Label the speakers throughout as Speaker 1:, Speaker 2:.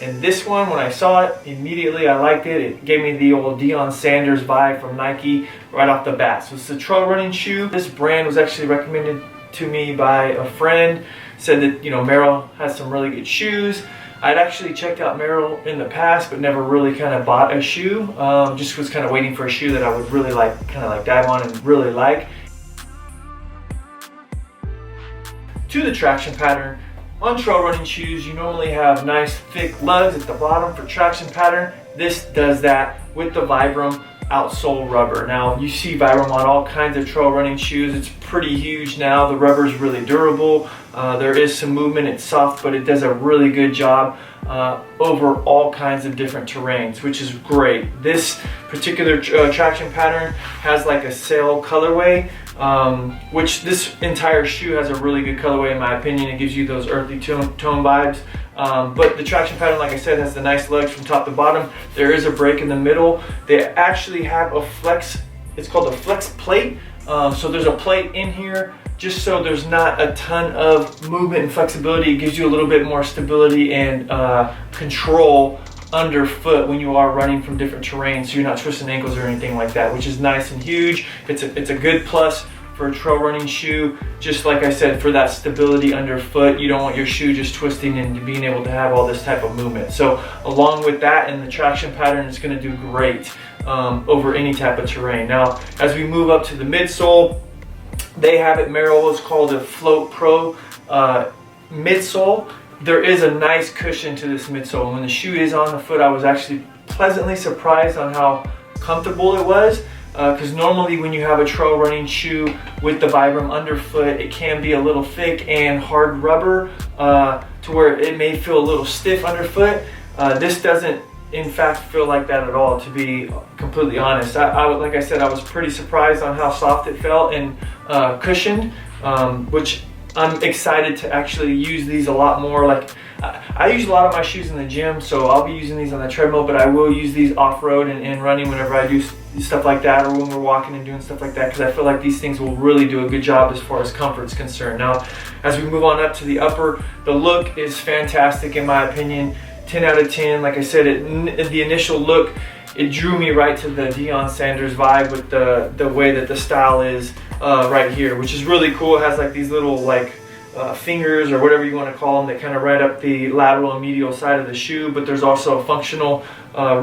Speaker 1: And this one, when I saw it, immediately I liked it. It gave me the old Deion Sanders vibe from Nike right off the bat. So it's a trail running shoe. This brand was actually recommended to me by a friend. Said that, you know, Merrell has some really good shoes. I'd actually checked out Merrell in the past, but never really kind of bought a shoe. Just was kind of waiting for a shoe that I would really like, kind of like dive on and really like. To the traction pattern. On trail running shoes, you normally have nice thick lugs at the bottom for traction pattern. This does that with the Vibram outsole rubber. Now, you see Vibram on all kinds of trail running shoes. It's pretty huge now. The rubber is really durable. There is some movement. It's soft, but it does a really good job over all kinds of different terrains, which is great. This particular traction pattern has like a sail colorway, which this entire shoe has a really good colorway in my opinion. It gives you those earthy tone vibes. But the traction pattern, like I said, has the nice legs from top to bottom. There is a break in the middle. They actually have a flex, it's called a flex plate. So there's a plate in here just so there's not a ton of movement and flexibility. It gives you a little bit more stability and control underfoot when you are running from different terrains, so you're not twisting ankles or anything like that, which is nice and huge. It's a good plus for a trail running shoe. Just like I said, for that stability underfoot, you don't want your shoe just twisting and being able to have all this type of movement. So along with that and the traction pattern, it's going to do great over any type of terrain. Now, as we move up to the midsole, they have it, Merrell, what's called a Float Pro midsole. There is a nice cushion to this midsole. When the shoe is on the foot, I was actually pleasantly surprised on how comfortable it was. Because normally when you have a trail running shoe with the Vibram underfoot, it can be a little thick and hard rubber to where it may feel a little stiff underfoot. This doesn't in fact feel like that at all, to be completely honest. Like I said, I was pretty surprised on how soft it felt and cushioned, which I'm excited to actually use these a lot more. Like I use a lot of my shoes in the gym, so I'll be using these on the treadmill, but I will use these off-road and running whenever I do stuff like that, or when we're walking and doing stuff like that, because I feel like these things will really do a good job as far as comfort is concerned. Now, as we move on up to the upper, the look is fantastic in my opinion. 10 out of 10. Like I said, the initial look, it drew me right to the Deion Sanders vibe with the way that the style is right here, which is really cool. It has like these little like fingers or whatever you want to call them that kind of right up the lateral and medial side of the shoe, but there's also a functional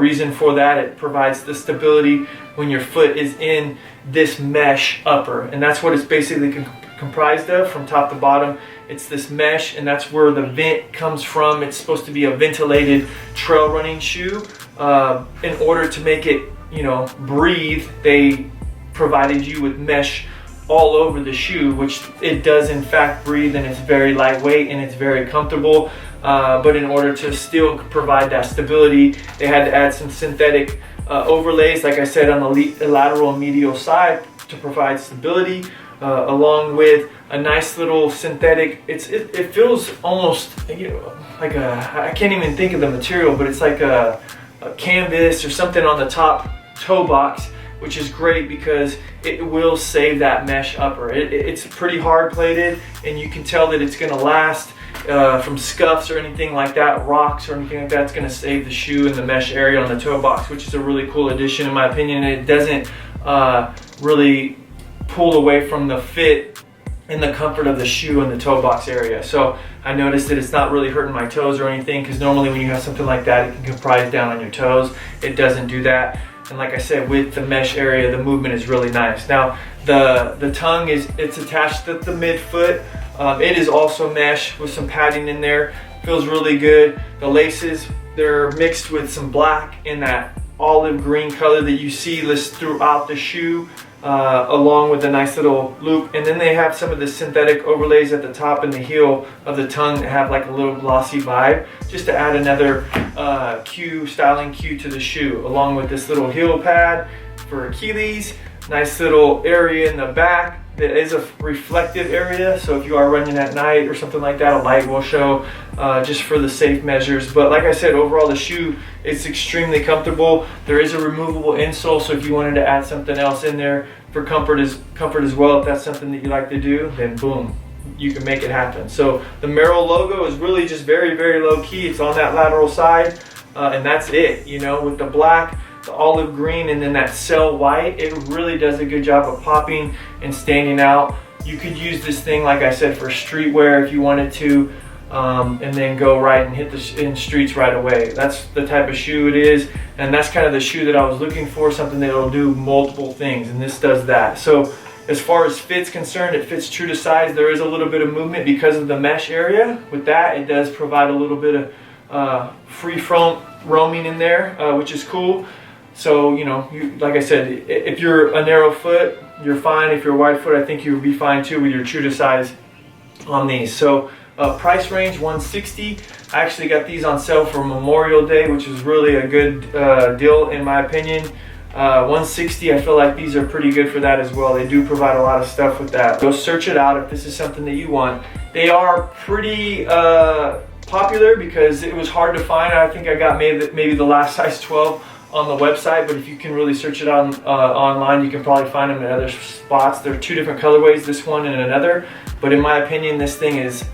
Speaker 1: reason for that. It provides the stability when your foot is in this mesh upper, and that's what it's basically comprised of from top to bottom. It's this mesh, and that's where the vent comes from. It's supposed to be a ventilated trail running shoe. In order to make it, you know, breathe, they provided you with mesh all over the shoe, which it does in fact breathe, and it's very lightweight and it's very comfortable. But in order to still provide that stability, they had to add some synthetic overlays, like I said, on the lateral and medial side to provide stability, along with a nice little synthetic. It feels almost, you know, like I can't even think of the material, but it's like a canvas or something on the top toe box, which is great because it will save that mesh upper. It's pretty hard plated, and you can tell that it's going to last from scuffs or anything like that, rocks or anything like that. It's going to save the shoe and the mesh area on the toe box, which is a really cool addition in my opinion. It doesn't really pull away from the fit and the comfort of the shoe in the toe box area. So I noticed that it's not really hurting my toes or anything, because normally when you have something like that, it can comprise down on your toes. It doesn't do that. And like I said, with the mesh area, the movement is really nice. Now, the tongue it's attached to the midfoot. It is also mesh with some padding in there. Feels really good. The laces, they're mixed with some black and that olive green color that you see listed throughout the shoe, along with a nice little loop. And then they have some of the synthetic overlays at the top and the heel of the tongue that have like a little glossy vibe, just to add another styling cue to the shoe, along with this little heel pad for Achilles. Nice little area in the back that is a reflective area, so if you are running at night or something like that, a light will show, just for the safe measures. But like I said, overall the shoe is extremely comfortable. There is a removable insole, so if you wanted to add something else in there for comfort as well, if that's something that you like to do, then boom, you can make it happen. So the Merrell logo is really just very, very low key. It's on that lateral side, and that's it. You know, with the black, the olive green, and then that cell white, it really does a good job of popping and standing out. You could use this thing, like I said, for streetwear if you wanted to, and then go right and hit the streets right away. That's the type of shoe it is, and that's kind of the shoe that I was looking for, something that'll do multiple things, and this does that. So as far as fit's concerned, it fits true to size. There is a little bit of movement because of the mesh area. With that, it does provide a little bit of free front roaming in there, which is cool. So, you know, like I said, if you're a narrow foot, you're fine. If you're a wide foot, I think you'll be fine too with your true to size on these. So price range $160. I actually got these on sale for Memorial Day, which is really a good deal in my opinion. $160, I feel like these are pretty good for that as well. They do provide a lot of stuff with that. Go search it out if this is something that you want. They are pretty popular because it was hard to find. I think I got maybe the last size 12 on the website, but if you can really search it on online, you can probably find them in other spots. There are two different colorways, this one and another, but in my opinion, this thing is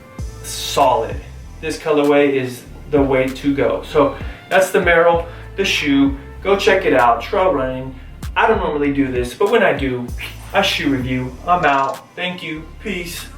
Speaker 1: solid. This colorway is the way to go. So that's the Merrell, the shoe. Go check it out. Trail running. I don't normally do this, but when I do, I shoe review. I'm out. Thank you. Peace.